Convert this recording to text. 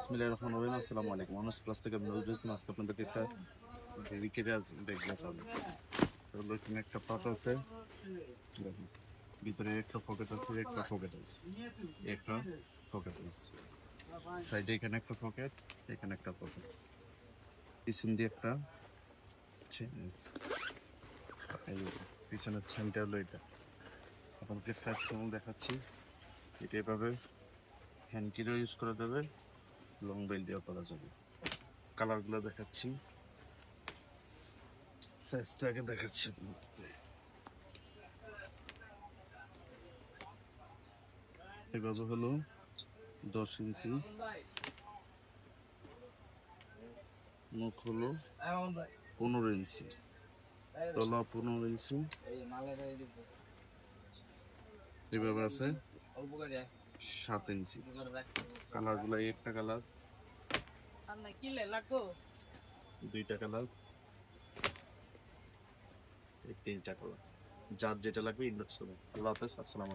বিসমিল্লাহির রহমানির রহিম। আসসালামু আলাইকুম। অনার্স প্লাস থেকে আমি নজরুল ইসলাম। আজকে আপনাদেরকে একটা ব্যারিকেডের ব্যাগ দেখাবো। তাহলে এখানে একটা পাত আছে, দেখুন ভিতরে একটা পকেট আছে, একটা পকেট আছে, একটা পকেট আছে, সাইডে এখানে একটা পকেট, এখানে একটা পকেট, পিছন দিয়ে একটা চেন আছে। এই যে পিছনের চেনটা হলো এটা। আপনাদেরকে সাইড কেমন দেখাচ্ছি, এটা এভাবে হ্যান্ডকিরও ইউজ করা যাবে, লং বেল দিয়েও করা যাবে। কালারগুলো দেখাচ্ছি, সাইজটা আগে দেখাচ্ছি। এভাবে হলো 10 ইঞ্চি, মুখ হলো 15 ইঞ্চি, তলা 15 ইঞ্চি, এভাবে আছে 7 ইঞ্চি। কালারগুলো একটা কালার, দুইটা কালার, এই তিনটা কালার। যার যেটা লাগবে ইনবক্স করুন। আল্লাহ হাফেজ, আসসালাম।